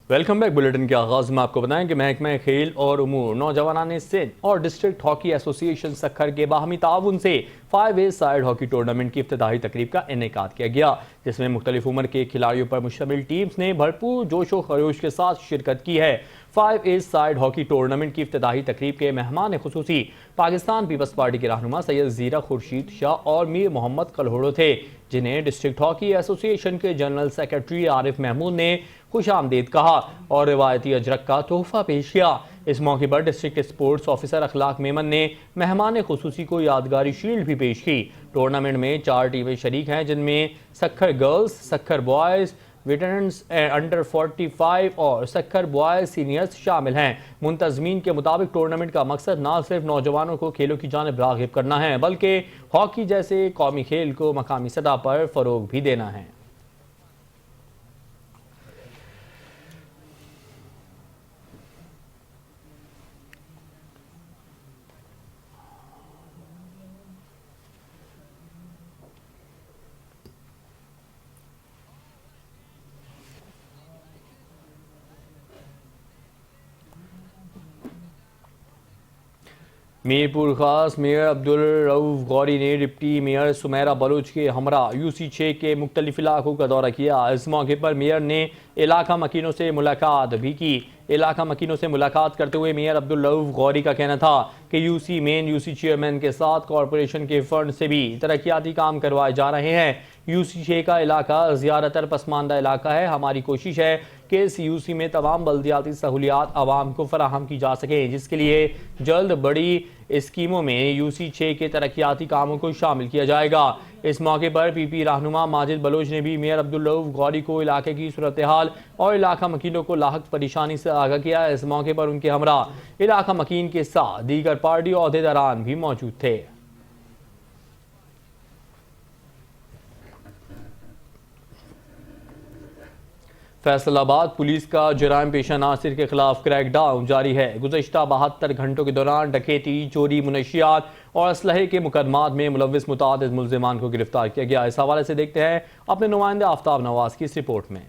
Welcome back. Bulletin के आगाज में आपको बताएं कि महकमा खेल और उमूर नौजवान सिंध और डिस्ट्रिक्ट हॉकी एसोसिएशन सक्खर के बाहमी ताउन से 5A साइड हॉकी टूर्नामेंट की इफ्तिताही तकरीब का इनेकाद किया गया, जिसमें मुख्तलिफ उम्र के खिलाड़ियों पर मुश्तमिल टीम्स ने भरपूर जोश व खरोश के साथ शिरकत की है। 5A साइड हॉकी टूर्नामेंट की इफ्तिताही तकरीब के मेहमान खुसूसी पाकिस्तान पीपल्स पार्टी के रहनुमा सैयद ज़ीरा खुर्शीद शाह और मीर मोहम्मद कलहोड़ो थे, जिन्हें डिस्ट्रिक्ट हॉकी एसोसिएशन के जनरल सेक्रेटरी आरिफ महमूद ने खुश आमदीद कहा और रिवायती अजरक का तोहफा पेश किया। इस मौके पर डिस्ट्रिक्ट स्पोर्ट्स ऑफिसर अखलाक मेमन ने मेहमान खुसूसी को यादगारी शील्ड भी पेश की। टूर्नामेंट में 4 टीमें शरीक हैं, जिनमें Sukkur girls, Sukkur boys, veterans under 45 और सक्खर बॉयज़ सीनियर्स शामिल हैं। मुंतजमीन के मुताबिक टूर्नामेंट का मकसद न सिर्फ नौजवानों को खेलों की जानिब राग़िब करना है, बल्कि हॉकी जैसे कौमी खेल को मकामी सतह पर फ़रोग भी देना है। मीरपुर खास मेयर अब्दुल रऊफ गौरी ने डिप्टी मेयर सुमेरा बलोच के हमरा UC6 के मुख्तलिफ इलाकों का दौरा किया। इस मौके पर मेयर ने इलाका मकीनों से मुलाकात भी की। इलाका मकीनों से मुलाकात करते हुए मेयर अब्दुल रऊफ गौरी का कहना था कि UC चेयरमैन के साथ कॉरपोरेशन के फंड से भी तरक्याती काम करवाए जा रहे हैं। UC6 का इलाका ज़्यादातर पसमानदा इलाका है। हमारी कोशिश है कि इस UC में तमाम बल्दियाती सहूलियात आवाम को फराहम की जा सकें, जिसके लिए जल्द बड़ी स्कीमों में UC6 के तरक्याती कामों को शामिल किया जाएगा। इस मौके पर PP रहनुमा माजिद बलोच ने भी मेयर अब्दुल रऊफ गौरी को इलाके की सूरत हाल और इलाका मकीनों को लाहक परेशानी से आगाह किया। इस मौके पर उनके हमरा इलाका मकीन के साथ दीगर पार्टी ओहदेदारान भी मौजूद थे। फैसलाबाद पुलिस का जराइम पेशा नासिर के खिलाफ क्रैकडाउन जारी है। गुज़श्ता 72 घंटों के दौरान डकैती, चोरी, मुनशियात और असलहे के मुकदमात में मुलव्विस मुतादिद मुल्ज़िमान को गिरफ्तार किया गया। इस हवाले से देखते हैं अपने नुमाइंदे आफ्ताब नवाज की इस रिपोर्ट में।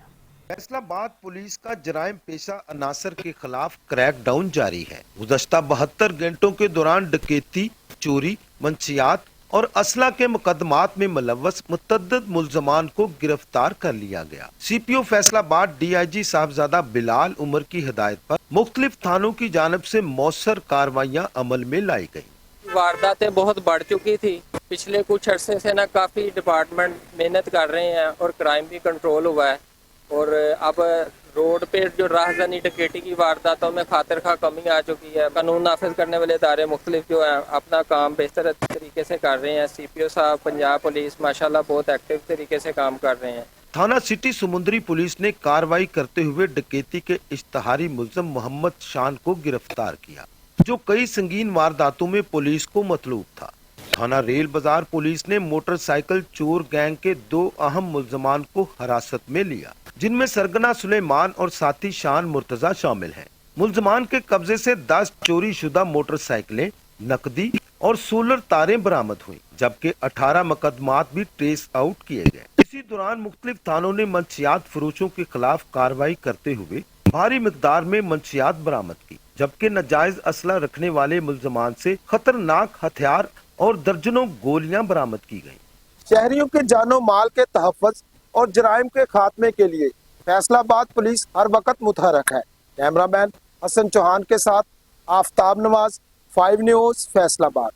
फैसलाबाद पुलिस का जराइम पेशा अनासर के खिलाफ क्रैकडाउन जारी है। गुज़श्ता 72 घंटों के दौरान डकैती, चोरी, मंशियात और असला के मुकदमात में मुलव्वस मुतअद्दिद मुल्ज़मान को गिरफ्तार कर लिया गया। CPO फैसलाबाद DIG साहबजादा बिलाल उमर की हिदायत पर मुख्तलिफ थानों की जानिब से मौसर कार्रवाइयाँ अमल में लाई गयी। वारदातें बहुत बढ़ चुकी थी। पिछले कुछ अरसे से ना काफ़ी डिपार्टमेंट मेहनत कर रहे हैं और क्राइम भी कंट्रोल हुआ है और अब रोड पे जो राहज़नी डकैती की वारदातों में खातिर खा कमी आ चुकी है। कानून नाफिज करने वाले इदारे मुख्तलिफ जो है अपना काम बेहतर तरीके से कर रहे हैं। CPO साहब पंजाब पुलिस माशाल्लाह बहुत एक्टिव तरीके से काम कर रहे हैं। थाना सिटी समुंदरी पुलिस ने कार्रवाई करते हुए डकैती के इश्तहारी मुल्ज़िम मोहम्मद शान को गिरफ्तार किया, जो कई संगीन वारदातों में पुलिस को मतलूब था। थाना रेल बाजार पुलिस ने मोटरसाइकिल चोर गैंग के 2 अहम मुल्ज़िमान को हिरासत में लिया, जिनमें सरगना सुलेमान और साथी शान मुर्तजा शामिल हैं। मुल्ज़िमान के कब्जे से 10 चोरी शुदा मोटरसाइकिलें, नकदी और सोलर तारें बरामद हुई, जबकि 18 मुकदमात भी ट्रेस आउट किए गए। इसी दौरान मुख्तलिफ थानों ने मंशियात फरोशों के खिलाफ कार्रवाई करते हुए भारी मिकदार में मंशियात बरामद की, जबकि नाजायज असला रखने वाले मुल्ज़िमान से खतरनाक हथियार और दर्जनों गोलियां बरामद की गयी। शहरियों के जानो माल के तहफ़्फ़ुज़ और जराइम के खात्मे के लिए फैसलाबाद पुलिस हर वक्त मुतहरक है। कैमरामैन हसन चौहान के साथ आफ्ताब नवाज, 5 न्यूज़ फैसलाबाद।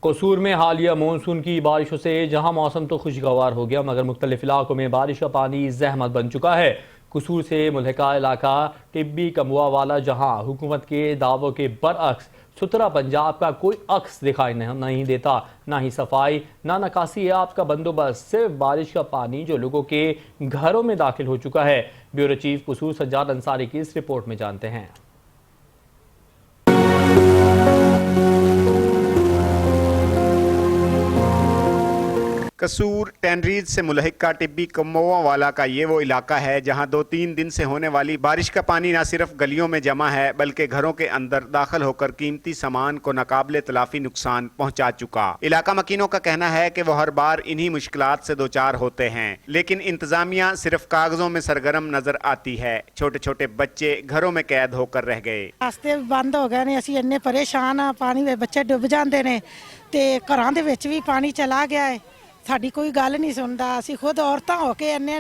कसूर में हालिया मानसून की बारिशों से जहां मौसम तो खुशगवार हो गया, मगर मुख्तलिफ इलाकों में बारिश का पानी जहमत बन चुका है। कसूर से मुल्हिका इलाका टिब्बी कमुआ वाला, जहां हुकूमत के दावों के बरअक्स सुथरा पंजाब का कोई अक्स दिखाई नहीं देता, ना ही सफाई, ना निकासी आब का बंदोबस्त, सिर्फ बारिश का पानी जो लोगों के घरों में दाखिल हो चुका है। ब्यूरो चीफ कसूर सज्जाद अंसारी की इस रिपोर्ट में जानते हैं। कसूर टेनरीज से मुल्हिका टिब्बी कमोआ वाला का ये वो इलाका है जहां 2-3 दिन से होने वाली बारिश का पानी न सिर्फ गलियों में जमा है बल्कि घरों के अंदर दाखिल होकर कीमती सामान को नाकाबिले तलाफी नुकसान पहुंचा चुका। इलाका मकीनों का कहना है कि वो हर बार इन्हीं मुश्किलात से दो चार होते हैं, लेकिन इंतजामिया सिर्फ कागजों में सरगर्म नजर आती है। छोटे छोटे बच्चे घरों में कैद होकर रह गए। रास्ते बंद हो गए ने, ਅਸੀਂ ਇੰਨੇ ਪਰੇਸ਼ਾਨ ਆ, ਪਾਣੀ ਵਿੱਚ ਬੱਚੇ ਡੁੱਬ ਜਾਂਦੇ ਨੇ ਤੇ ਘਰਾਂ ਦੇ ਵਿੱਚ ਵੀ ਪਾਣੀ ਚਲਾ ਗਿਆ ਹੈ। ਸਾਡੀ ਕੋਈ ਗੱਲ ਨਹੀਂ ਸੁਣਦਾ। ਅਸੀਂ ਖੁਦ ਔਰਤਾਂ ਹੋ ਕੇ ਇੰਨੇ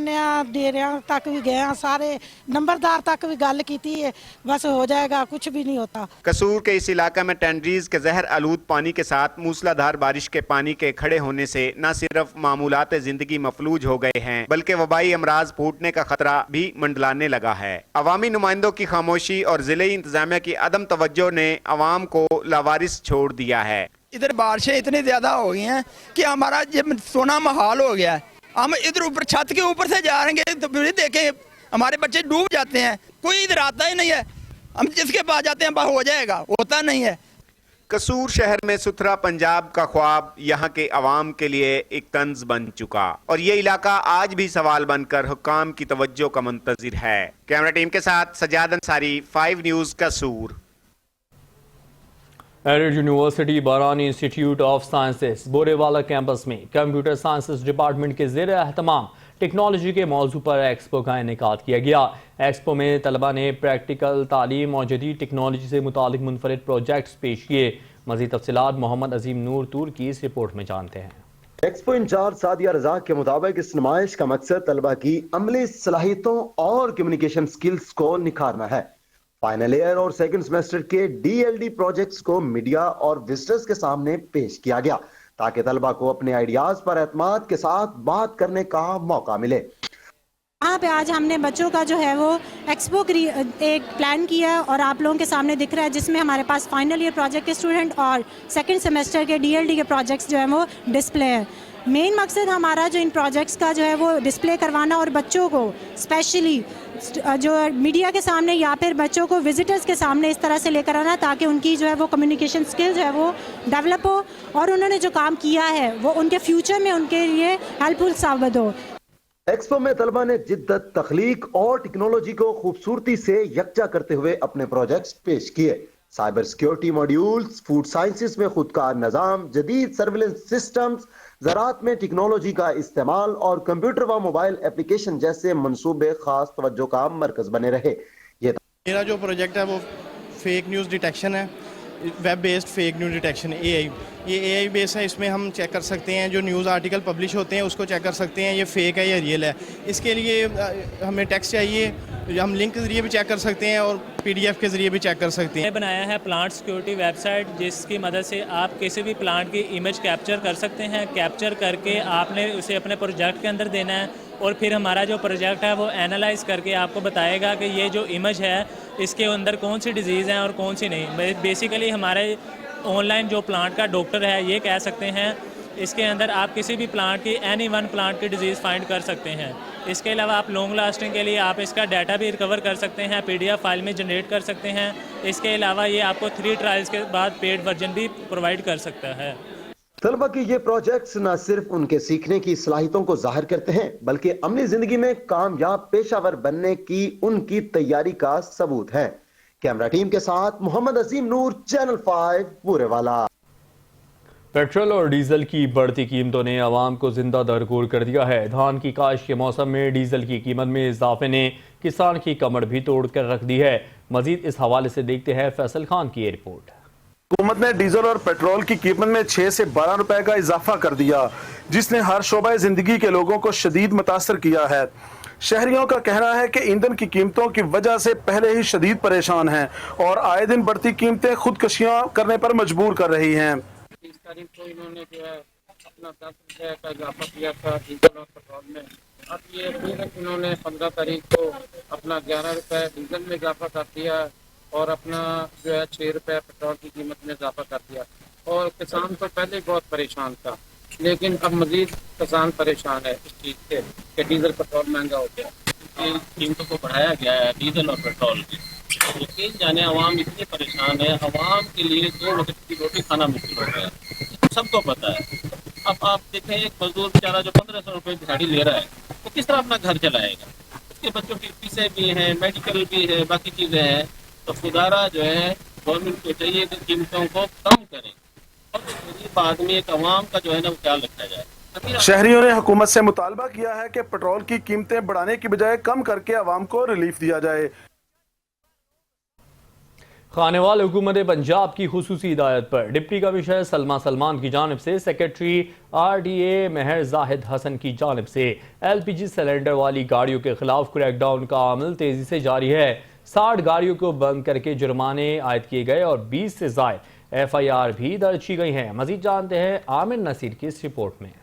ਡੇਰਿਆਂ ਤੱਕ ਵੀ ਗਏ ਆ, ਸਾਰੇ ਨੰਬਰਦਾਰ तक भी गल की है, बस हो जाएगा, कुछ भी नहीं होता। कसूर के इस इलाके में टेनरीज के जहर आलूद पानी के साथ मूसलाधार बारिश के पानी के खड़े होने से न सिर्फ मामूलात जिंदगी मफलूज हो गए हैं बल्कि वबाई अमराज फूटने का खतरा भी मंडलाने लगा है। अवामी नुमाइंदों की खामोशी और जिले इंतजामिया की अदम तवज्जो ने अवाम को लावारिस छोड़ दिया है। इधर बारिशें इतनी ज्यादा हो गई हैं कि हमारा जब सोना महाल हो गया है। हम इधर ऊपर छत के ऊपर से जा रहे हैं तो देखें हमारे बच्चे डूब जाते हैं, कोई इधर आता ही नहीं है। हम जिसके पास जाते हैं हो जाएगा, होता नहीं है। कसूर शहर में सुथरा पंजाब का ख्वाब यहाँ के अवाम के लिए एक तंज बन चुका और ये इलाका आज भी सवाल बनकर हुक्काम की तवज्जो का मुंतजिर है। कैमरा टीम के साथ सजाद अंसारी, 5 न्यूज़ कसूर। एरिड यूनिवर्सिटी बरानी इंस्टीट्यूट ऑफ साइंसेस बोरेवाला कैंपस में कंप्यूटर साइंसेस डिपार्टमेंट के ज़ेर एहतमाम टेक्नोलॉजी के मौजू पर एक्सपो का इनेकाद किया गया। एक्सपो में तलबा ने प्रैक्टिकल तालीम और जदीद टेक्नोलॉजी से मुतालिक मुनफरिद प्रोजेक्ट्स पेश किए। मज़ीद तफसीलात मोहम्मद अजीम नूर तूर की इस रिपोर्ट में जानते हैं। एक्सपो इंचार्ज सादिया रजा के मुताबिक इस नुमाइश का मकसद तलबा की अमली सलाहियतों और कम्युनिकेशन स्किल्स को निखारना है। फाइनल ईयर और सेकंड सेमेस्टर के DLD प्रोजेक्ट्स को मीडिया और विजिटर्स के सामने पेश किया गया ताकि तलबा को अपने आइडियाज पर एतमाद के साथ बात करने का मौका मिले। यहाँ पे आज हमने बच्चों का जो है वो एक्सपो एक प्लान किया है और आप लोगों के सामने दिख रहा है, जिसमें हमारे पास फाइनल ईयर प्रोजेक्ट के स्टूडेंट और सेकंड सेमेस्टर के DLD के प्रोजेक्ट्स जो है वो डिस्प्ले है। मेन मकसद हमारा जो इन प्रोजेक्ट्स का जो है वो डिस्प्ले करवाना और बच्चों को स्पेशली जो मीडिया के सामने या फिर बच्चों को विजिटर्स के सामने इस तरह से लेकर आना ताकि उनकी जो है वो कम्युनिकेशन स्किल्स है वो डेवलप हो और उन्होंने जो काम किया है वो उनके फ्यूचर में उनके लिए हेल्पफुल साबित हो। एक्सपो में तलबा ने जिद्दत, तख्लीक और टेक्नोलॉजी को खूबसूरती से यकजा करते हुए अपने प्रोजेक्ट्स पेश किए। Cyber security modules, food sciences में खुदकार निज़ाम, जदीद सर्विलेंस सिस्टम्स, ज़राअत में टेक्नोलॉजी का इस्तेमाल और कंप्यूटर व मोबाइल एप्लीकेशन जैसे मंसूबे खास तवज्जो का मरकज बने रहे। मेरा जो प्रोजेक्ट है वो फेक न्यूज़ डिटेक्शन है, web based fake news detection AI। ये AI बेस है, इसमें हम चेक कर सकते हैं जो न्यूज़ आर्टिकल पब्लिश होते हैं उसको चेक कर सकते हैं ये फेक है या रियल है। इसके लिए हमें टेक्स्ट चाहिए, हम लिंक के ज़रिए भी चेक कर सकते हैं और PDF के ज़रिए भी चेक कर सकते हैं। बनाया है प्लांट सिक्योरिटी वेबसाइट जिसकी मदद से आप किसी भी प्लांट की इमेज कैप्चर कर सकते हैं। कैप्चर करके आपने उसे अपने प्रोजेक्ट के अंदर देना है और फिर हमारा जो प्रोजेक्ट है वो एनालाइज करके आपको बताएगा कि ये जो इमेज है इसके अंदर कौन सी डिजीज़ हैं और कौन सी नहीं। बेसिकली हमारे ऑनलाइन जो प्लांट का डॉक्टर है ये कह सकते हैं, इसके अंदर आप किसी भी प्लांट की एनी वन प्लांट की डिजीज़ फाइंड कर सकते हैं। इसके अलावा आप लॉन्ग लास्टिंग के लिए आप इसका डाटा भी रिकवर कर सकते हैं, PDF फाइल में जनरेट कर सकते हैं। इसके अलावा ये आपको 3 ट्रायल्स के बाद पेड वर्जन भी प्रोवाइड कर सकता है। तलबा के ये प्रोजेक्ट्स न सिर्फ उनके सीखने की सलाहियतों को जाहिर करते हैं बल्कि अमली जिंदगी में कामयाब पेशावर बनने की उनकी तैयारी का सबूत है। कैमरा टीम के साथ मोहम्मद अजीम नूर, चैनल 5 बोरेवाला। पेट्रोल और डीजल की बढ़ती कीमतों ने आवाम को जिंदा दरगोर कर दिया है। धान की काश के मौसम में डीजल की कीमत में इजाफे ने किसान की कमर भी तोड़ कर रख दी है। मजीद इस हवाले से देखते हैं फैसल खान की ये रिपोर्ट। हुकूमत ने डीजल और पेट्रोल की कीमत में 6 से 12 रुपए का इजाफा कर दिया, जिसने हर शोबा जिंदगी के लोगों को शदीद मुतासर किया है। शहरियों का कहना है कि ईंधन की कीमतों की वजह से पहले ही शदीद परेशान हैं और आए दिन बढ़ती कीमतें खुदकशियां करने पर मजबूर कर रही हैं। 30 तारीख को इन्होंने जो है अपना 10 रुपये का इजाफा किया था डीजल और पेट्रोल में। अब ये फिर इन्होंने 15 तारीख को अपना 11 रुपये डीजल में इजाफा कर दिया और अपना जो है 6 रुपये पेट्रोल की कीमत में इजाफा कर दिया। और किसान तो पहले बहुत परेशान था, लेकिन अब मजीद किसान परेशान है इस चीज़ से कि डीजल पेट्रोल महंगा हो गया। कीमतों को बढ़ाया गया है डीजल और पेट्रोल की, लेकिन जाने अवाम इतनी परेशान है, अवाम के लिए 2 वक्त की रोटी खाना मुश्किल हो गया, सबको पता है। अब आप देखें एक मजदूर बेचारा जो 1500 रुपये दिहाड़ी ले रहा है वो किस तरह अपना घर चलाएगा, उसके बच्चों की फीसें भी हैं, मेडिकल भी है, बाकी चीज़ें हैं। तो खुदारा जो है गवर्नमेंट को चाहिए कि कीमतों को कम करें और गरीब आदमी एक अवाम का जो है ना वो ख्याल रखा जाए। शहरियों ने हुकूमत से मुतालबा किया है कि पेट्रोल की कीमतें बढ़ाने की बजाय कम करके आवाम को रिलीफ दिया जाए। खानेवाल हुकूमत पंजाब की खुसूसी हिदायत पर डिप्टी कमिश्नर सलमा सलमान की जानिब से सेक्रेटरी RDA महर जाहिद हसन की जानिब से LPG सिलेंडर वाली गाड़ियों के खिलाफ क्रैकडाउन का अमल तेजी से जारी है। 60 गाड़ियों को बंद करके जुर्माने आयद किए गए और 20 से ज़ायद FIR भी दर्ज की गई हैं। मजीद जानते हैं आमिर नसीर की इस रिपोर्ट में।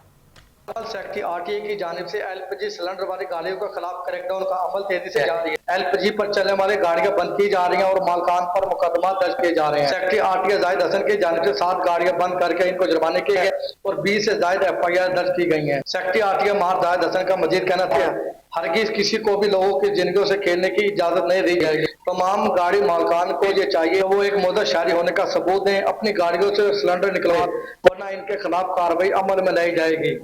सेक्रेटरी RTA की जानिब से LPG सिलेंडर वाली गाड़ियों के खिलाफ क्रैकडाउन का अमल तेजी से जारी है। LPG पर चलने वाली गाड़ियां बंद की जा रही हैं और मालकान पर मुकदमा दर्ज किए जा रहे हैं। सेक्रेटरी RTA जाहिद हसन की जानिब से 7 गाड़ियां बंद करके इनको जुर्माने किए गए और 20 से ज्यादा FIR दर्ज की गई हैं। सेक्रेटरी RTA महर जाहिद हसन का मजीद कहना था हरगिज किसी को भी लोगों की जिंदगियों से खेलने की इजाजत नहीं दी जाएगी। तमाम गाड़ी मालकान को ये चाहिए वो एक मुद्दत शारी होने का सबूत दें, अपनी गाड़ियों से सिलेंडर निकलवा, वरना इनके खिलाफ कार्रवाई अमल में लाई जाएगी।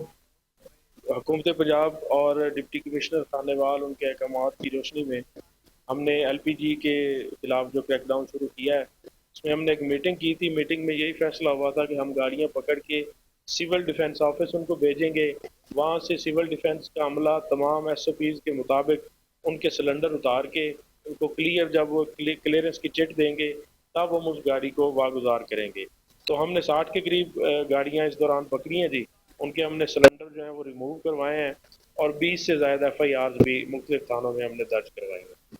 हुकूमत पंजाब और डिप्टी कमिश्नर खानेवाल उनके अहकामात की रोशनी में हमने LPG के खिलाफ जो क्रैकडाउन शुरू किया है उसमें हमने एक मीटिंग की थी। मीटिंग में यही फैसला हुआ था कि हम गाड़ियां पकड़ के सिविल डिफेंस ऑफिस उनको भेजेंगे। वहाँ से सिविल डिफेंस का अमला तमाम SOPs के मुताबिक उनके सिलेंडर उतार के उनको क्लियर, जब वो क्लियरेंस की चिट देंगे तब हम उस गाड़ी को वागुजार करेंगे। तो हमने 60 के करीब गाड़ियाँ इस दौरान पकड़ी हैं जी, उनके हमने सिलेंडर जो है वो रिमूव करवाए हैं और 20 से ज़्यादा FIR भी मुख्तलिफ थानों में हमने दर्ज करवाए हैं।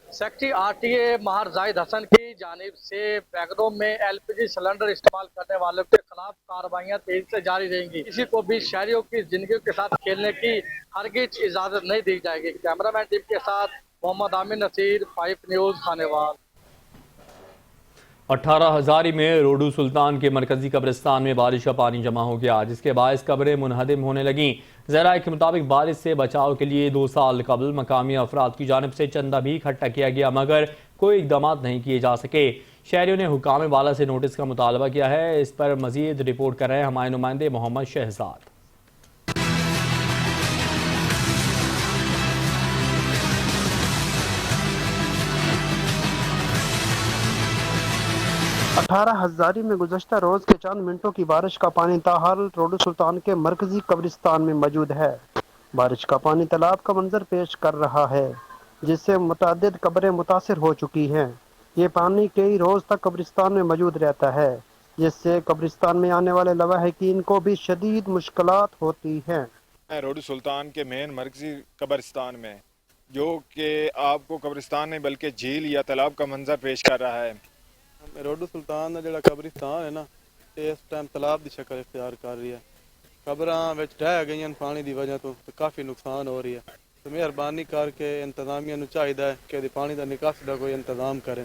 सेक्रेटरी RTA महर जाहिद हसन की जानिब से बैगनों में LPG सिलेंडर इस्तेमाल करने वालों के खिलाफ कार्रवाइयाँ तेजी से जारी रहेंगी। किसी को भी शहरियों की जिंदगी के साथ खेलने की हरगिज इजाजत नहीं दी जाएगी। कैमरामैन टीम के साथ मोहम्मद आमिर नसीर, 5 न्यूज़ खानेवाल। 18 हज़ारी में रोडू सुल्तान के मरकजी कब्रिस्तान में बारिश का पानी जमा हो गया, जिसके बायस कब्रें मुनहदिम होने लगीं। ज़राए के मुताबिक बारिश से बचाव के लिए 2 साल कबल मकामी अफराद की जानिब से चंदा भी इकट्ठा किया गया, मगर कोई इकदाम नहीं किए जा सके। शहरियों ने हुकाम बाला से नोटिस का मुतालबा किया है। इस पर मजीद रिपोर्ट कर रहे हैं हमारे नुमाइंदे मोहम्मद शहजाद। 18 हज़ारी में गुज़श्ता रोज़ के चंद मिनटों की बारिश का पानी ताहाल रोडू सुल्तान के मरकजी कब्रिस्तान में मौजूद है। बारिश का पानी तालाब का मंजर पेश कर रहा है, जिससे मुतअद्दिद कब्रें मुतासिर हो चुकी हैं। ये पानी कई रोज़ तक कब्रिस्तान में मौजूद रहता है, जिससे कब्रिस्तान में आने वाले लवाहिकीन को भी शदीद मुश्किलात होती हैं। रोडू सुल्तान के मेन मरकजी कब्रिस्तान में, जो कि आपको कब्रिस्तान नहीं बल्कि झील या तालाब का मंजर पेश कर रहा है। रोडू सुल्तान का जो कब्रिस्तान है ना, इस टाइम तालाब की शक्ल इख्तियार कर रही है। कब्रां ढह गई पानी की वजह तो काफ़ी नुकसान हो रही है। तो मेहरबानी करके इंतजामिया नूं चाहिए कि पानी का निकासी का कोई इंतजाम करें।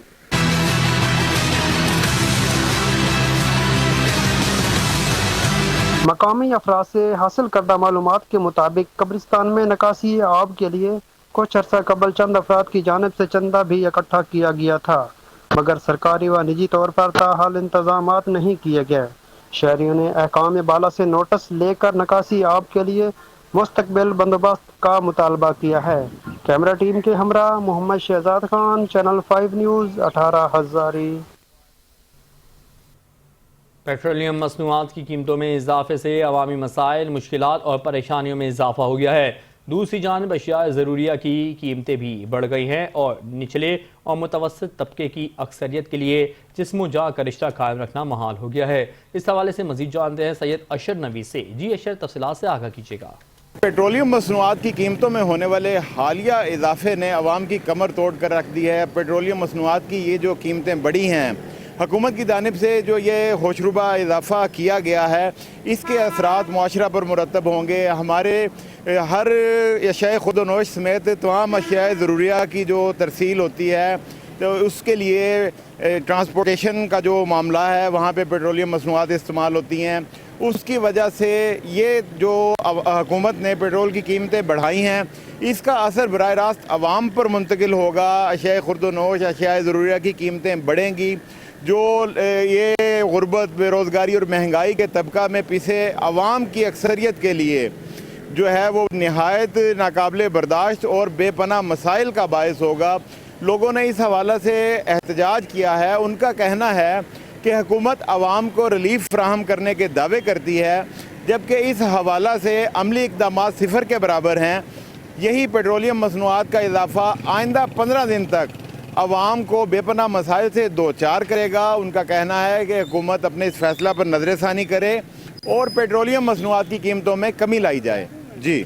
मकामी अफराद से हासिल करदा मालूमात के मुताबिक कब्रिस्तान में निकासी आब के लिए कुछ अर्सा कबल चंद अफराद की जानिब से चंदा भी इकट्ठा किया गया था, मगर सरकारी व निजी तौर पर ताहाल इंतजामात नहीं किए गए। शहरियों ने अहकाम बाला से नोटिस लेकर निकासी आब के लिए मुस्तकबिल बंदोबस्त का मुतालबा किया है। कैमरा टीम के हमरा Mohammad Shahzad Khan, channel 5 news, 18 Hazari. Petroleum मसनूआत की कीमतों में इजाफे से अवामी मसाइल, मुश्किलात और परेशानियों में इजाफा हो गया है। दूसरी जानिब अशिया ज़रूरिया की कीमतें भी बढ़ गई हैं और निचले और मुतवस्सित तबके की अक्सरियत के लिए जिस्म जान का रिश्ता कायम रखना महाल हो गया है। इस हवाले से मजीद जानते हैं सैयद अशर नवी से। जी अशर, तफसीलात से आगाह कीजिएगा। पेट्रोलियम मसनूआत की कीमतों में होने वाले हालिया इजाफे ने अवाम की कमर तोड़ कर रख दी है। पेट्रोलियम मसनूआत की ये जो कीमतें बढ़ी हैं, हुकूमत की जानिब से जो ये होशरुबा इजाफ़ा किया गया है, इसके असरात मुआशरा पर मुरतब होंगे। हमारे हर अशिया खुदोनोश समेत तमाम अशिया ज़रूरिया की जो तरसील होती है, तो उसके लिए ट्रांसपोर्टेशन का जो मामला है वहाँ पे पेट्रोलियम मसनूआत इस्तेमाल होती हैं। उसकी वजह से ये जो हुकूमत ने पेट्रोल की कीमतें बढ़ाई हैं, इसका असर बराह रास्त आवाम पर मुंतकिल होगा। अशिया खुर्दोनोश, अशिया ज़रूरिया की कीमतें बढ़ेंगी जो ये गुर्बत, बेरोज़गारी और महंगाई के तबका में पिसे आवाम की अक्सरियत के लिए जो है वो नहायत नाकाबिले बर्दाश्त और बेपनाह मसाइल का बायस होगा। लोगों ने इस हवाले से एहतजाज किया है। उनका कहना है कि हुकूमत आवाम को रिलीफ फ्राहम करने के दावे करती है, जबकि इस हवाला से अमली इक़दामात सिफर के बराबर हैं। यही पेट्रोलियम मसनूआत का इजाफ़ा आइंदा 15 दिन तक आवाम को बेपनाह मसाइल से दो चार करेगा। उनका कहना है कि हुकूमत अपने इस फैसला पर नज़रसानी करे और पेट्रोलियम मसनूआत की कीमतों में कमी लाई जाए। जी।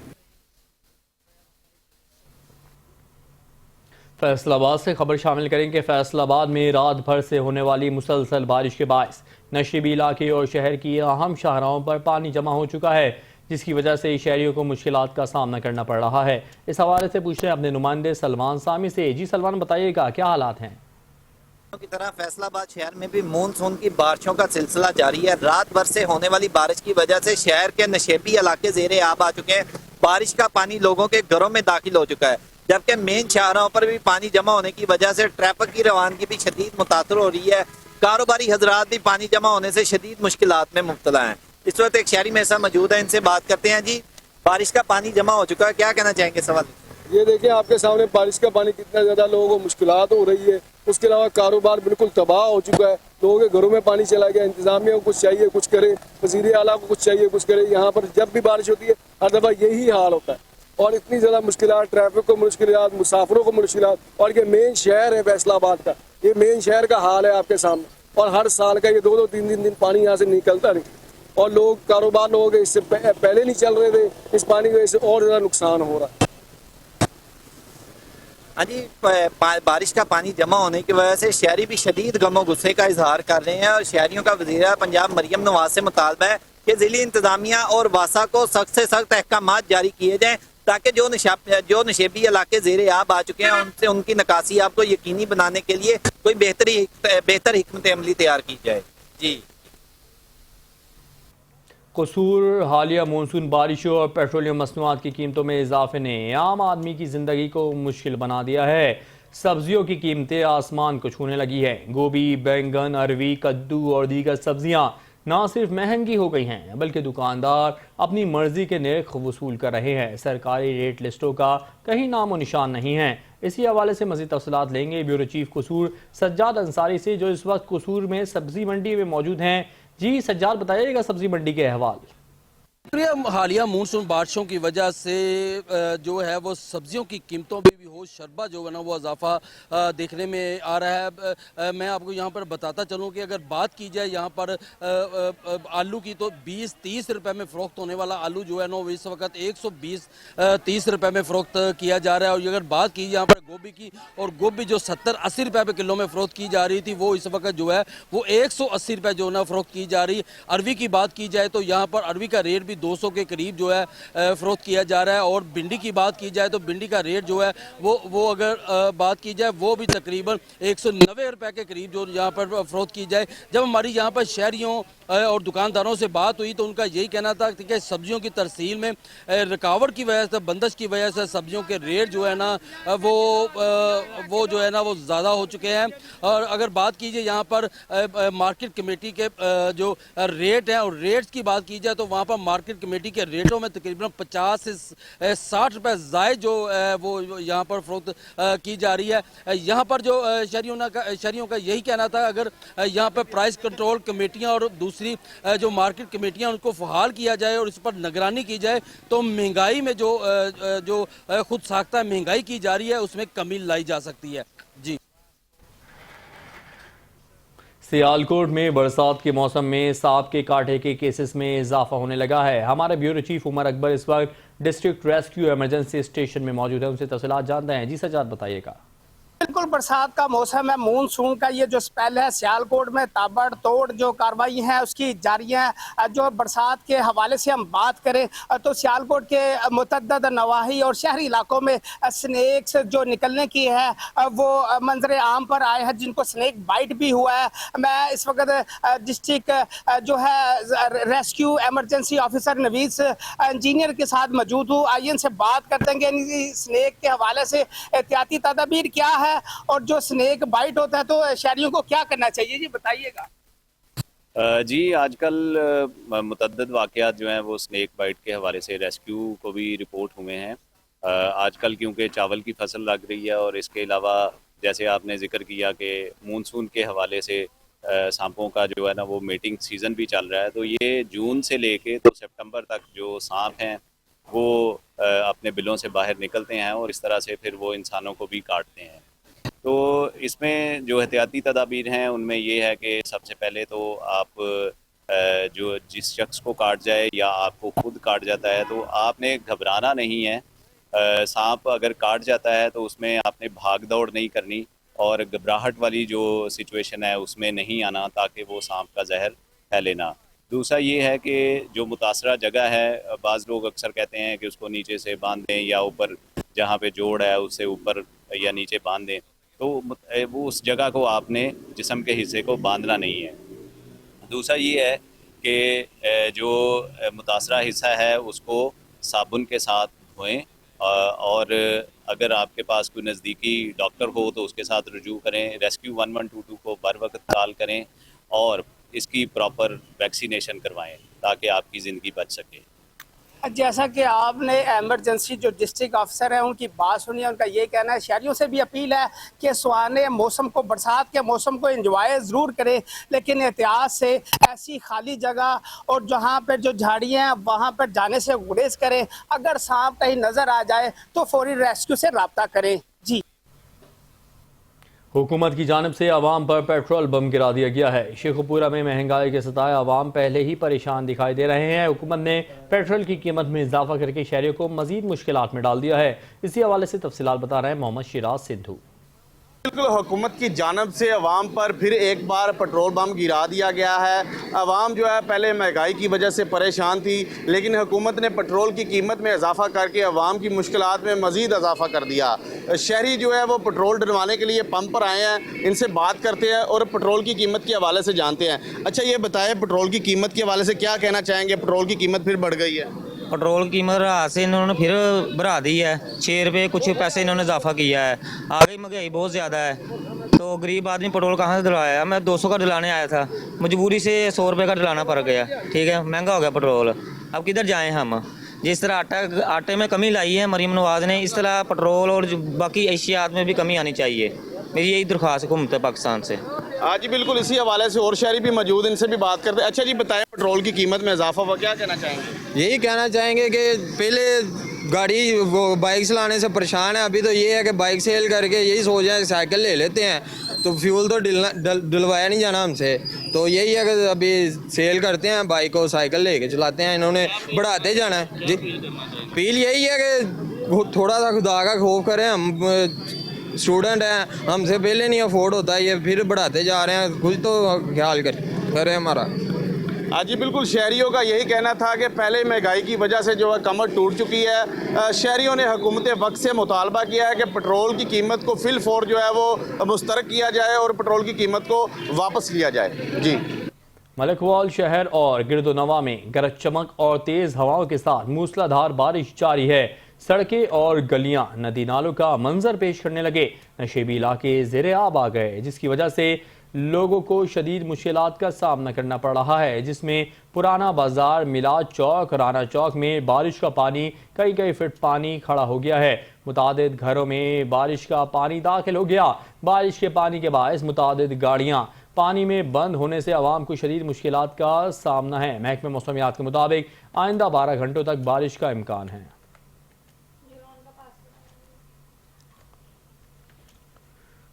फैसलाबाद से खबर शामिल करेंगे। फैसलाबाद में रात भर से होने वाली मुसलसल बारिश के बायस नशीबी इलाके और शहर की अहम शाहराहों पर पानी जमा हो चुका है, जिसकी वजह से शहरियों को मुश्किलात का सामना करना पड़ रहा है। इस हवाले से पूछते हैं अपने नुमाइंदे सलमान सामी से। जी सलमान, बताइएगा क्या हालात हैं? की तरह फैसलाबाद शहर में भी मानसून की बारिशों का सिलसिला जारी है। रात भर से होने वाली बारिश की वजह से शहर के नशेबी इलाके ज़ेरे आब आ चुके हैं। बारिश का पानी लोगों के घरों में दाखिल हो चुका है, जबकि मेन शाहराहों पर भी पानी जमा होने की वजह से ट्रैफिक की रवानगी भी शदीद मुतासर हो रही है। कारोबारी हजरात भी पानी जमा होने से शदीद मुश्किलात में मुब्तला हैं। इस वक्त एक शहरी मेरे साथ मौजूद है, इनसे बात करते हैं। जी, बारिश का पानी जमा हो चुका है, क्या कहना चाहेंगे? सवाल ये देखिए आपके सामने बारिश का पानी कितना ज्यादा लोगों को मुश्किलात हो रही है। उसके अलावा कारोबार बिल्कुल तबाह हो चुका है। लोगों के घरों में पानी चला गया। इंतजामिया को कुछ चाहिए कुछ करे, वज़ीर आला को कुछ चाहिए कुछ करे। यहाँ पर जब भी बारिश होती है हर दफा यही हाल होता है और इतनी ज्यादा मुश्किलात, ट्रैफिक को मुश्किलात, मुसाफिरों को मुश्किलात। और ये मेन शहर है फैसलाबाद का, ये मेन शहर का हाल है आपके सामने। और हर साल का ये 2-2, 3-3 दिन पानी यहाँ से निकलता नहीं और लोग, कारोबार लोगों के इससे पहले नहीं चल रहे थे, इस पानी की वजह से और ज्यादा नुकसान हो रहा है। हाँ जी, बारिश का पानी जमा होने की वजह से शहरी भी शदीद गमो गुस्से का इजहार कर रहे हैं और शहरियों का वज़ीर पंजाब मरियम नवाज से मुतालबा है कि ज़िली इंतजामिया और वासा को सख्त से सख्त अहकामात जारी किए जाएं, ताकि जो नशेबी इलाके ज़ेरे आब आ चुके हैं उनसे उनकी नकासी आपको यकीनी बनाने के लिए कोई बेहतर हिकमत अमली तैयार की जाए। जी। कसूर हालिया मानसून बारिशों और पेट्रोलियम मसनूआत की कीमतों में इजाफे ने आम आदमी की ज़िंदगी को मुश्किल बना दिया है। सब्जियों की कीमतें आसमान को छूने लगी है। गोभी, बैंगन, अरवी, कद्दू और दीगर सब्जियां ना सिर्फ महंगी हो गई हैं, बल्कि दुकानदार अपनी मर्जी के नर्ख वसूल कर रहे हैं। सरकारी रेट लिस्टों का कहीं नामो निशान नहीं है। इसी हवाले से मज़ीद तफसीलात लेंगे ब्यूरो चीफ कसूर सज्जाद अंसारी से, जो इस वक्त कसूर में सब्जी मंडी में मौजूद हैं। जी सज्जाद, बताइएगा सब्जी मंडी के अहवाल। हालिया मानसून बारिशों की वजह से जो है वो सब्जियों की कीमतों में भी हो शरबा जो है ना वो इजाफा देखने में आ रहा है। मैं आपको यहाँ पर बताता चलूँ कि अगर बात की जाए यहाँ पर आलू की, तो 20-30 रुपए में फ़रोख्त होने वाला आलू जो है ना वो इस वक्त 120-30 रुपए में फ़रोख्त किया जा रहा है। और अगर बात की यहाँ पर गोभी की, और गोभी जो 70-80 रुपए पे किलो में फ़रोख्त की जा रही थी, वो इस वक्त जो है वो 180 रुपए जो है ना फ़रोख्त की जा रही है। अरवी की बात की जाए तो यहाँ पर अरवी का रेट भी 200 के करीब जो है फ़रोख्त किया जा रहा है। और भिंडी की बात की जाए तो भिंडी का रेट जो है वो अगर बात की जाए वो भी तकरीबन 190 रुपए के करीब जो यहाँ पर फ़रोख्त की जाए। जब हमारी यहाँ पर शहरियों और दुकानदारों से बात हुई तो उनका यही कहना था कि सब्जियों की तरसील में रुकावट की वजह से, बंदिश की वजह से सब्जियों के रेट जो है ना वो जो है ना वो ज़्यादा हो चुके हैं। और अगर बात कीजिए यहाँ पर मार्केट कमेटी के जो रेट हैं, और रेट्स की बात की जाए तो वहाँ पर मार्केट कमेटी के रेटों में तकरीबन 50 से 60 रुपए ज़ायद जो वो यहाँ पर फ़रोख्त की जा रही है। यहाँ पर जो शहरियों का यही कहना था, अगर यहाँ पर प्राइस कंट्रोल कमेटियाँ और दूसरी जो मार्केट कमेटियाँ उनको फ़हाल किया जाए और इस पर निगरानी की जाए तो महंगाई में जो खुद साख्ता महंगाई की जा रही है उसमें कमी लाई जा सकती है। जी। सियालकोट में बरसात के मौसम में सांप के काटे के केसेस में इजाफा होने लगा है। हमारे ब्यूरो चीफ उमर अकबर इस वक्त डिस्ट्रिक्ट रेस्क्यू इमरजेंसी स्टेशन में मौजूद है, उनसे तफसीलात जानते हैं। जी सज्जाद, बताइएगा। बिल्कुल बरसात का मौसम है, मानसून का ये जो स्पेल है, सियालकोट में ताबड़तोड़ जो कार्रवाई है उसकी जारी है। जो बरसात के हवाले से हम बात करें तो सियालकोट के मुतअद्दिद नवाही और शहरी इलाकों में स्नेक्स जो निकलने की है वो मंजर आम पर आए हैं, जिनको स्नेक बाइट भी हुआ है। मैं इस वक्त डिस्ट्रिक्ट जो है रेस्क्यू एमरजेंसी ऑफिसर नवीस इंजीनियर के साथ मौजूद हूँ। आइए इनसे बात करते हैं कि स्नेक के हवाले से एहतियाती तदाबीर क्या है है और जो स्नेक बाइट होता है, तो शहरियों को क्या करना चाहिए जी, बताइएगा। जी, आजकल मुतअद्दिद वाक़यात जो हैं वो स्नेक बाइट के हवाले से रेस्क्यू को भी रिपोर्ट हुए हैं। आजकल क्योंकि चावल की फसल लग रही है और इसके अलावा जैसे आपने जिक्र किया कि मानसून के हवाले से सांपों का जो है ना वो मेटिंग सीज़न भी चल रहा है, तो ये जून से लेके तो सितंबर तक जो सांप हैं वो अपने बिलों से बाहर निकलते हैं और इस तरह से फिर वो इंसानों को भी काटते हैं। तो इसमें जो एहतियाती तदाबीर हैं उनमें ये है कि सबसे पहले तो आप जो जिस शख्स को काट जाए या आपको खुद काट जाता है तो आपने घबराना नहीं है। सांप अगर काट जाता है तो उसमें आपने भाग दौड़ नहीं करनी और घबराहट वाली जो सिचुएशन है उसमें नहीं आना ताकि वो सांप का जहर फैले ना। दूसरा ये है कि जो मुतासरा जगह है, बाज़ लोग अक्सर कहते हैं कि उसको नीचे से बांध दें या ऊपर जहाँ पे जोड़ है उससे ऊपर या नीचे बांध दें, तो वो उस जगह को आपने जिस्म के हिस्से को बांधना नहीं है। दूसरा ये है कि जो मुतासरा हिस्सा है उसको साबुन के साथ धोएं और अगर आपके पास कोई नज़दीकी डॉक्टर हो तो उसके साथ रुजू करें। रेस्क्यू 1122 को बर वक्त कॉल करें और इसकी प्रॉपर वैक्सीनेशन करवाएं ताकि आपकी ज़िंदगी बच सके। जैसा कि आपने एमरजेंसी जो डिस्ट्रिक्ट ऑफिसर हैं उनकी बात सुनी है, उनका ये कहना है, शहरियों से भी अपील है कि सुहाने मौसम को, बरसात के मौसम को एंजॉय ज़रूर करें, लेकिन एहतियात से ऐसी खाली जगह और जहाँ पर जो झाड़ियाँ हैं वहाँ पर जाने से गुरेज करें। अगर सांप कहीं नज़र आ जाए तो फौरी रेस्क्यू से रब्ता करें। जी, हुकूमत की जानिब से आवाम पर पेट्रोल बम गिरा दिया गया है। शेखुपुरा में महंगाई के सताए आवाम पहले ही परेशान दिखाई दे रहे हैं। हुकूमत ने पेट्रोल की कीमत में इजाफा करके शहरियों को मजीद मुश्किलात में डाल दिया है। इसी हवाले से तफसीलात बता रहे हैं मोहम्मद शिराज सिंधु। बिल्कुल, हुकूमत की जानिब से अवाम पर फिर एक बार पेट्रोल बम गिरा दिया गया है। अवाम जो है पहले महंगाई की वजह से परेशान थी, लेकिन हुकूमत ने पेट्रोल की कीमत में इजाफा करके अवाम की मुश्किलात में मज़ीद इजाफा कर दिया। शहरी जो है वो पेट्रोल डलवाने के लिए पंप पर आए हैं, इनसे बात करते हैं और पेट्रोल की कीमत के हवाले से जानते हैं। अच्छा, ये बताएं, पेट्रोल की कीमत के हवाले से क्या कहना चाहेंगे? पेट्रोल की कीमत फिर बढ़ गई है। पेट्रोल की कीमत रात से इन्होंने फिर बढ़ा दी है, 6 रुपये कुछ पैसे इन्होंने इजाफा किया है। आगे महंगाई बहुत ज़्यादा है, तो गरीब आदमी पेट्रोल कहाँ से दिलाया? मैं 200 का दिलाने आया था, मजबूरी से 100 रुपये का दिलाना पड़ गया। ठीक है, महंगा हो गया पेट्रोल, अब किधर जाएँ हम? जिस तरह आटे में कमी लाई है मरीम नवाज ने, इस तरह पेट्रोल और बाकी एशियात में भी कमी आनी चाहिए। मेरी यही दरख्वास्त है हुकूमत पाकिस्तान से। हाँ जी, बिल्कुल, इसी हवाले से और शहरी भी मौजूद, इनसे भी बात करते हैं। अच्छा जी, बताएं, पेट्रोल की कीमत में इजाफा हुआ, क्या कहना चाहेंगे? यही कहना चाहेंगे कि पहले गाड़ी वो बाइक चलाने से परेशान है, अभी तो ये है कि बाइक सेल करके यही सोच रहे हैं साइकिल ले लेते हैं, तो फ्यूल तो डलवाया नहीं जाना हमसे, तो यही है कि अभी सेल करते हैं बाइक और साइकिल लेके चलाते हैं। इन्होंने बढ़ाते जाना है जी। अपील यही है कि थोड़ा सा खुदा का खौफ करें। हम स्टूडेंट हैं, हमसे पहले नहीं अफोर्ड होता, ये फिर बढ़ाते जा रहे हैं, कुछ तो ख्याल करें हमारा। हाँ जी, बिल्कुल, शहरियों का यही कहना था कि पहले महंगाई की वजह से जो है कमर टूट चुकी है। शहरियों ने हुकूमत वक्त से मुतालबा किया है कि पेट्रोल की कीमत को फिल फौर जो है वो मुस्तरक किया जाए और पेट्रोल की कीमत को वापस लिया जाए। जी, मलकवाल शहर और गिरदोनवा में गरज चमक और तेज़ हवाओं के साथ मूसलाधार बारिश जारी है। सड़कें और गलियां नदी नालों का मंजर पेश करने लगे। नशेबी इलाके ज़ेरे आब आ गए, जिसकी वजह से लोगों को शदीद मुश्किलात का सामना करना पड़ रहा है, जिसमें पुराना बाजार, मिलाद चौक, राना चौक में बारिश का पानी कई फीट पानी खड़ा हो गया है। मुतादिद घरों में बारिश का पानी दाखिल हो गया। बारिश के पानी के बायस मुतादिद गाड़ियाँ पानी में बंद होने से आवाम को शदीद मुश्किलात का सामना है। महकमे मौसमियात के मुताबिक आइंदा 12 घंटों तक बारिश का इम्कान है।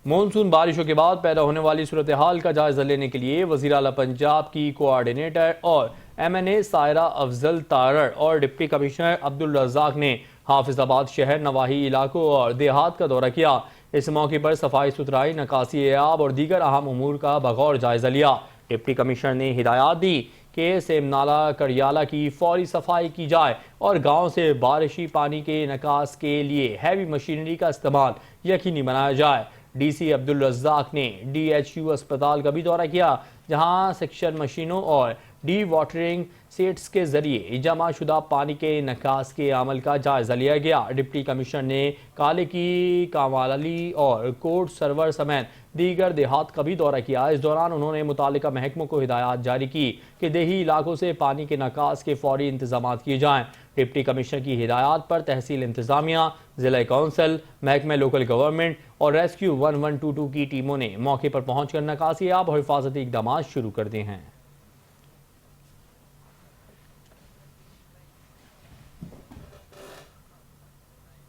मानसून बारिशों के बाद पैदा होने वाली सूरत हाल का जायजा लेने के लिए वज़ीर आला पंजाब की कोऑर्डिनेटर और MNA सायरा अफजल तारड़ और डिप्टी कमिश्नर अब्दुल रज़ाक ने हाफिजाबाद शहर, नवाही इलाकों और देहात का दौरा किया। इस मौके पर सफाई सुथराई, नकासी आब और दीगर अहम उमूर का बगौर जायजा लिया। डिप्टी कमिश्नर ने हिदायत दी कि सेमनाला कड़ियाला की फौरी सफाई की जाए और गाँव से बारिशी पानी के निकास के लिए हैवी मशीनरी का इस्तेमाल यकीनी बनाया जाए। DC अब्दुल रज़ाक ने DHU अस्पताल का भी दौरा किया, जहां सेक्शन मशीनों और डी वाटरिंग सेट्स के जरिए जमा शुदा पानी के निकास के अमल का जायजा लिया गया। डिप्टी कमिश्नर ने काले की, कामाली और कोट सरवर समेत दीगर देहात का भी दौरा किया। इस दौरान उन्होंने मुतालिका महकमों को हिदायत जारी की कि देही इलाकों से पानी के निकास के फौरी इंतजाम किए जाएं। डिप्टी कमिश्नर की हिदायत पर तहसील इंतजामिया, जिला कौंसिल, महकमा लोकल गवर्नमेंट और रेस्क्यू 1122 की टीमों ने मौके पर पहुंचकर निकासी आब और हिफाजती इकदाम शुरू कर दिए हैं।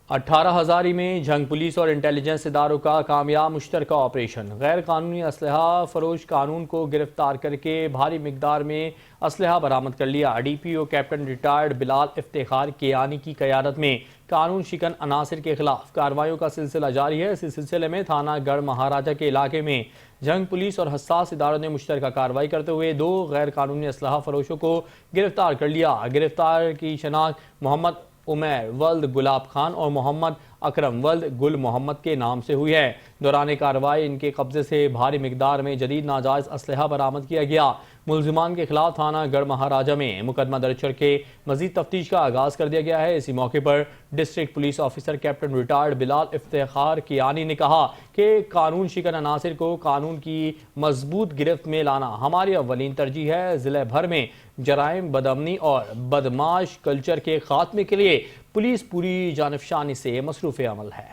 अठारह हज़ारी में जंग पुलिस और इंटेलिजेंस इदारों का कामयाब मुश्तरका ऑपरेशन। गैर कानूनी असलहा फरोश कानून को गिरफ्तार करके भारी मिकदार में असलहा बरामद कर लिया। DPO captain retired Bilal Iftikhar Kiani की क़यादत में कानून शिकन अनासिर के खिलाफ कार्रवाइयों का सिलसिला जारी है। इस सिलसिले में थाना गढ़ महाराजा के इलाके में जंग पुलिस और हसास इदारों ने मुश्तरका कार्रवाई करते हुए 2 गैर कानूनी असलहा फरोशों को गिरफ्तार कर लिया। गिरफ्तार की शनाख्त मोहम्मद उमैर वल्द गुलाब खान और मोहम्मद अकरम वल्द गुल मोहम्मद के नाम से हुई है। दौरान कार्रवाई इनके कब्जे से भारी मिकदार में जदीद नाजायज असलहा बरामद किया गया। मुलजिमान के खिलाफ थाना गढ़ महाराजा में मुकदमा दर्ज करके मजीद तफ्तीश का आगाज कर दिया गया है। इसी मौके पर district police officer captain retired Bilal Iftikhar Kiani ने कहा कि कानून शिकन अनासिर को कानून की मजबूत गिरफ्त में लाना हमारी अव्वलीन तरजीह है। जिले भर में जराइम, बदअमनी और बदमाश कल्चर के खात्मे के लिए पुलिस पूरी जानिबशानी से मसरूफ अमल है।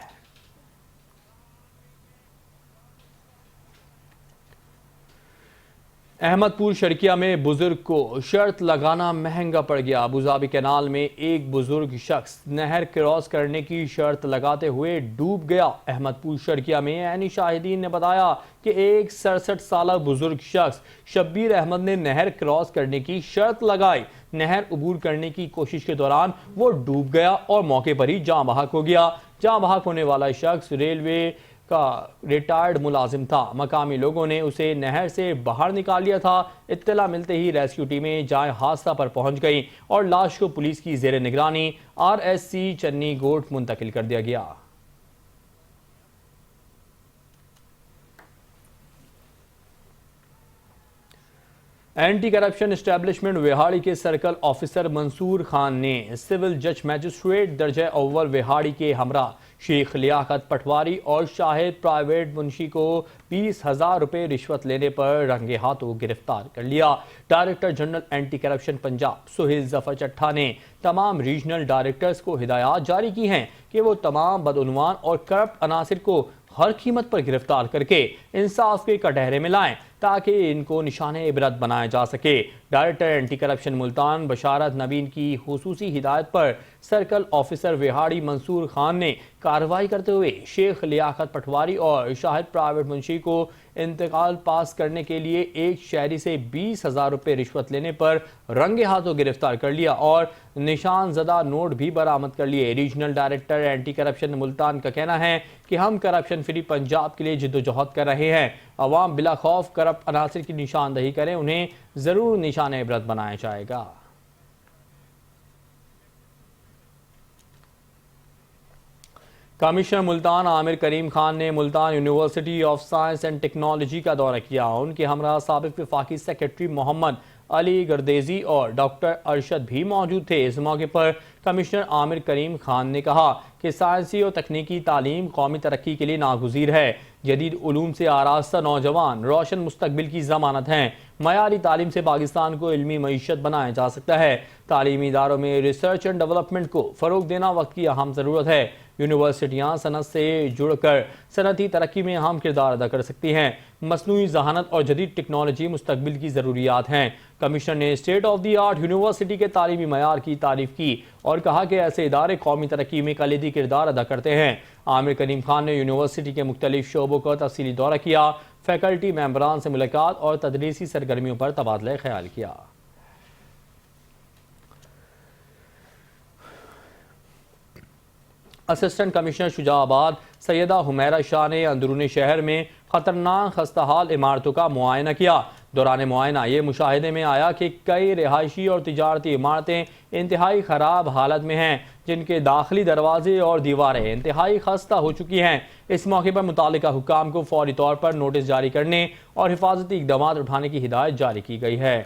अहमदपुर शर्किया में बुजुर्ग को शर्त लगाना महंगा पड़ गया। अबूधाबी कैनाल में एक बुजुर्ग शख्स नहर क्रॉस करने की शर्त लगाते हुए डूब गया। अहमदपुर शर्किया में ऐनी शाहिदीन ने बताया कि एक 67 साल बुजुर्ग शख्स शब्बीर अहमद ने नहर क्रॉस करने की शर्त लगाई। नहर अबूर करने की कोशिश के दौरान वो डूब गया और मौके पर ही जाँ बहक हो गया। जाँ बहक होने वाला शख्स रेलवे का रिटायर्ड मुलाजिम था। मकामी लोगों ने उसे नहर से बाहर निकाल लिया था। इत्तला मिलते ही रेस्क्यू टीमें जाए हादसा पर पहुंच गई और लाश को पुलिस की जेर निगरानी RSC चन्नी गोट मुंतकिल कर दिया गया। एंटी करप्शन एस्टेब्लिशमेंट विहाड़ी के सर्कल ऑफिसर मंसूर खान ने सिविल जज मजिस्ट्रेट दर्जा अव्वल विहाड़ी के हमरा शेख लियाकत पटवारी और शाहिद प्राइवेट मुंशी को 20,000 रुपए रिश्वत लेने पर रंगे हाथों गिरफ्तार कर लिया। Director general anti corruption Punjab Suhail Zafar Chattha ने तमाम रीजनल डायरेक्टर्स को हिदायत जारी की हैं कि वो तमाम बदउनवान और करप्ट अनासिर को हर कीमत पर गिरफ्तार करके इंसाफ के कटहरे में लाएं ताकि इनको निशाने इबरत बनाया जा सके। डायरेक्टर एंटी करप्शन मुल्तान बशारत नवीन की खुसूसी हिदायत पर सर्कल ऑफिसर विहाड़ी मंसूर खान ने कार्रवाई करते हुए शेख लियाकत पटवारी और शाहिद प्राइवेट मुंशी को इंतकाल पास करने के लिए एक शहरी से 20,000 रुपए रिश्वत लेने पर रंगे हाथों गिरफ्तार कर लिया और निशान ज़दा नोट भी बरामद कर लिए। Regional director anti corruption Multan का कहना है कि हम करप्शन फ्री पंजाब के लिए जिद्दोजहद कर रहे हैं। अवाम बिला खौफ करप्ट अनासिर की निशानदही करें, उन्हें जरूर निशान इबरत बनाया जाएगा। कमिश्नर मुल्तान आमिर करीम खान ने Multan university of science and technology का दौरा किया। उनके हमरा साबिक वफाकी सेक्रेटरी मोहम्मद अली गर्देजी और डॉक्टर अरशद भी मौजूद थे। इस मौके पर कमिश्नर आमिर करीम खान ने कहा कि साइंसी और तकनीकी तालीम कौमी तरक्की के लिए नागुज़ीर है। जदीद उलूम से आरास्ता नौजवान रोशन मुस्तकबिल की ज़मानत हैं। मयारी तालीम से पाकिस्तान को इल्मी मईशत बनाया जा सकता है। तालीमी इदारों में रिसर्च एंड डेवलपमेंट को फ़रोग देना वक्त की अहम ज़रूरत है। यूनिवर्सिटियाँ सनत से जुड़कर सनती तरक्की में अहम किरदार अदा कर सकती हैं। मसनूई जहानत और जदीद टेक्नोलॉजी मुस्तकबिल की ज़रूरियात हैं। कमिश्नर ने state of the art university के तालीमी मयार की तारीफ की और कहा कि ऐसे इदारे कौमी तरक्की में कलीदी किरदार अदा करते हैं। आमिर करीम खान ने यूनिवर्सिटी के मुख्तलिफ शोबों का तफसीली दौरा किया, फैकल्टी मेंबरान से मुलाकात और तदरीसी सरगर्मियों पर तबादला ख्याल किया। असिस्टेंट कमिश्नर शुजाबाद सैयदा हुमैरा शाह ने अंदरूनी शहर में खतरनाक खस्ताहाल इमारतों का मुआयना किया। दौरान मुआयना ये मुशाहिदे में आया कि कई रिहायशी और तिजारती इमारतें इंतहाई ख़राब हालत में हैं, जिनके दाखिली दरवाजे और दीवारें इंतहाई खस्ता हो चुकी हैं। इस मौके पर मुतालिका हुक्काम को फौरी तौर पर नोटिस जारी करने और हिफाजती इक़दाम उठाने की हिदायत जारी की गई है।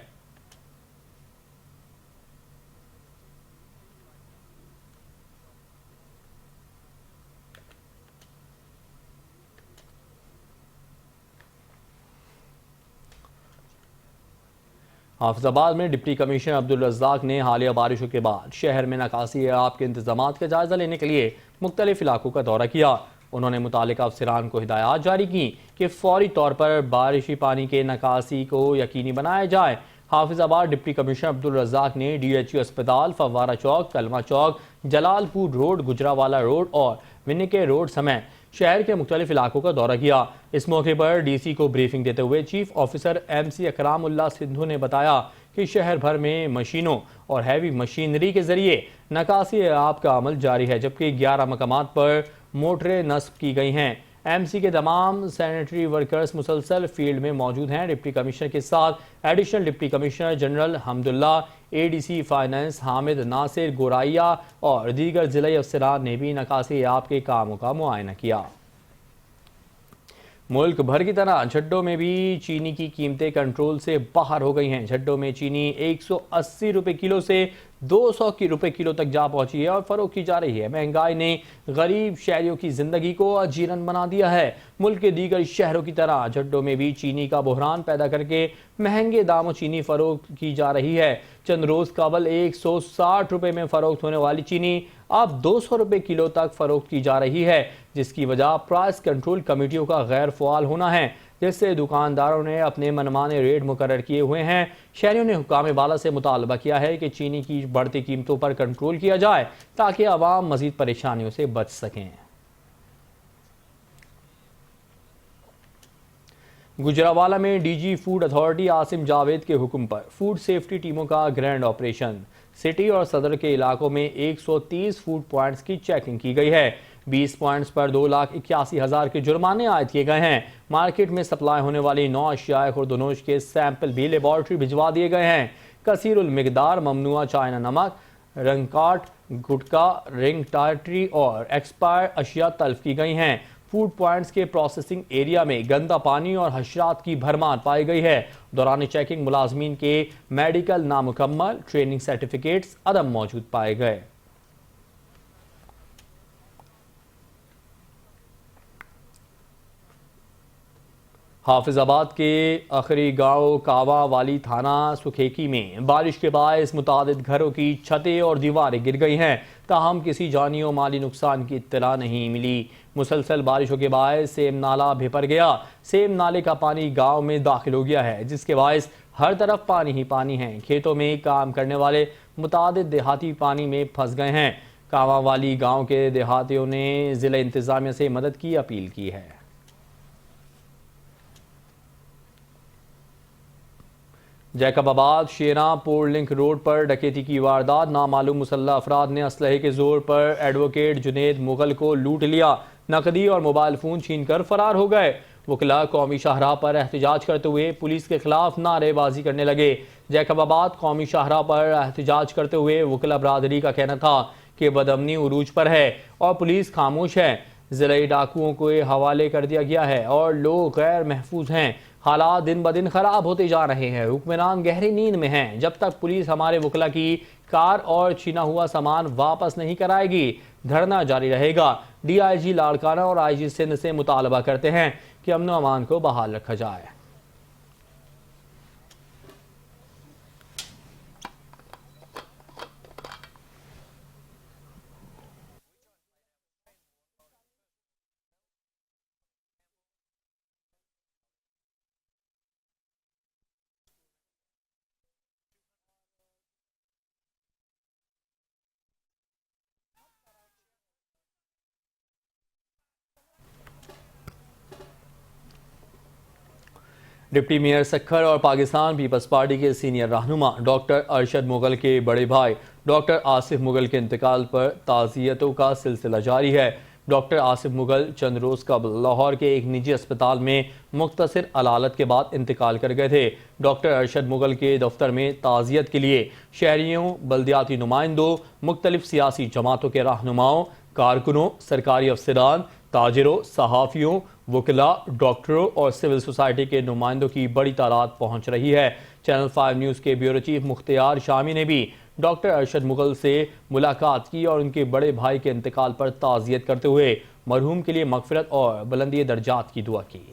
हाफिजाबाद में डिप्टी कमिश्नर अब्दुल रज़्ज़ाक ने हालिया बारिशों के बाद शहर में निकासी आब के इंतजाम का जायजा लेने के लिए मुख्तलिफ इलाकों का दौरा किया। उन्होंने मुतालिका अफसरान को हिदायत जारी की कि फौरी तौर पर बारिशी पानी के निकासी को यकीनी बनाया जाए। हाफिजाबाद डिप्टी कमिश्नर अब्दुल रज़्ज़ाक ने DHU अस्पताल, फव्वारा चौक, कलमा चौक, जलालपुर रोड, गुजरावाला रोड और विनिके रोड समेत शहर के मुख्तलिफ इलाकों का दौरा किया। इस मौके पर DC को ब्रीफिंग देते हुए चीफ ऑफिसर MC अकरामुल्लाह सिंधु ने बताया कि शहर भर में मशीनों और हैवी मशीनरी के जरिए निकासी आब का अमल जारी है, जबकि 11 मकामात पर मोटरें नस्ब की गई हैं। MC के तमाम सैनिटरी वर्कर्स मुसलसल फील्ड में मौजूद हैं। डिप्टी कमिश्नर के साथ additional deputy commissioner general Hamdullah, ADC finance Hamid Nasir Goraya और दीगर जिला अफसरान ने भी निकासी आब के कामों का मुआयना किया। मुल्क भर की तरह झड्डों में भी चीनी की कीमतें कंट्रोल से बाहर हो गई हैं। झड्डों में चीनी 180 रुपये किलो से 200 रुपये किलो तक जा पहुंची है और फरोख्त की जा रही है। महंगाई ने गरीब शहरियों की जिंदगी को अजीरन बना दिया है। मुल्क के दीगर शहरों की तरह झड्डों में भी चीनी का बहरान पैदा करके महंगे दामों चीनी फरोख्त की जा रही है। चंद रोज कबल 160 रुपये में फरोख्त होने वाली चीनी अब 200 रुपये किलो तक फरोख्त की जा रही है, जिसकी वजह प्राइस कंट्रोल कमेटियों का गैर फ़आल होना है, जिससे दुकानदारों ने अपने मनमाने रेट मुकर्रर किए हुए हैं। शहरियों ने हुकाम बाला से मुतालबा किया है कि चीनी की बढ़ती कीमतों पर कंट्रोल किया जाए ताकि आवाम मजीद परेशानियों से बच सकें। गुजरावाला में DG food authority Asim Javed के हुक्म पर फूड सेफ्टी टीमों का ग्रैंड ऑपरेशन। सिटी और सदर के इलाकों में 130 फूड पॉइंट्स की चेकिंग की गई है। 20 पॉइंट्स पर 2,81,000 के जुर्माने आयद किए गए हैं। मार्केट में सप्लाई होने वाली 9 अशियाए खुर्दनोश के सैंपल भी लेबॉर्ट्री भिजवा दिए गए हैं। कसीरुल मिकदार ममनुआ चाइना नमक, रंगकाट, गुटका, रिंग टार्टरी और एक्सपायर अशिया तल्फ की गई हैं। फूड पॉइंट्स के प्रोसेसिंग एरिया में गंदा पानी और हशरात की भरमार पाई गई है। दौरान चेकिंग मुलाजमीन के मेडिकल नामुकम्मल, ट्रेनिंग सर्टिफिकेट्स अदम मौजूद पाए गए। हाफिजाबाद के आखिरी गांव कावा वाली थाना सुखेकी में बारिश के बायस मुतादिद घरों की छतें और दीवारें गिर गई हैं, ताहम किसी जानी और माली नुकसान की इत्तला नहीं मिली। मुसलसल बारिशों के बायस सेम नाला भिपर गया। सेम नाले का पानी गांव में दाखिल हो गया है, जिसके बायस हर तरफ पानी ही पानी है। खेतों में काम करने वाले मुतादिद देहाती पानी में फंस गए हैं। कावा वाली गाँव के देहातियों ने जिला इंतजामिया से मदद की अपील की है। जैकबाबाद शेरा पोर्ट लिंक रोड पर डकैती की वारदात। नामालूम मुसल्लह अफराद ने असलहे के जोर पर एडवोकेट जुनेद मुगल को लूट लिया। नकदी और मोबाइल फ़ोन छीनकर फरार हो गए। वकला कौमी शाहराह पर एहतजाज करते हुए पुलिस के खिलाफ नारेबाजी करने लगे। जैकबाबाद कौमी शाहराह पर एहतजाज करते हुए वकला बरादरी का कहना था कि बदअमनी उरूज पर है और पुलिस खामोश है। ज़िले डाकुओं को हवाले कर दिया गया है और लोग गैर महफूज हैं। हालात दिन ब दिन खराब होते जा रहे हैं। हुक्मरान गहरी नींद में हैं। जब तक पुलिस हमारे वकला की कार और छीना हुआ सामान वापस नहीं कराएगी, धरना जारी रहेगा। DIG लाड़काना और IG सिंध से मुतालबा करते हैं कि अमन व अमान को बहाल रखा जाए। डिप्टी मेयर सखर और पाकिस्तान पीपल्स पार्टी के सीनियर रहनुमा डॉक्टर अरशद मुगल के बड़े भाई डॉक्टर आसिफ मुगल के इंतकाल पर ताज़ियतों का सिलसिला जारी है। डॉक्टर आसिफ मुगल चंद रोज कबल लाहौर के एक निजी अस्पताल में मुख्तसर अलालत के बाद इंतकाल कर गए थे। डॉक्टर अरशद मुगल के दफ्तर में ताज़ियत के लिए शहरियों, बल्दियाती नुमाइंदों, मुख्तलिफ सियासी जमातों के रहनुमाओं, कारकुनों, सरकारी अफसरान, ताजिरों, सहाफ़ियों, वकला, डॉक्टरों और सिविल सोसाइटी के नुमाइंदों की बड़ी तादाद पहुंच रही है। चैनल 5 न्यूज़ के ब्यूरो चीफ मुख्तियार शामी ने भी डॉक्टर अरशद मुगल से मुलाकात की और उनके बड़े भाई के इंतकाल पर ताज़ियत करते हुए मरहूम के लिए मगफिरत और बुलंदी दर्जात की दुआ की।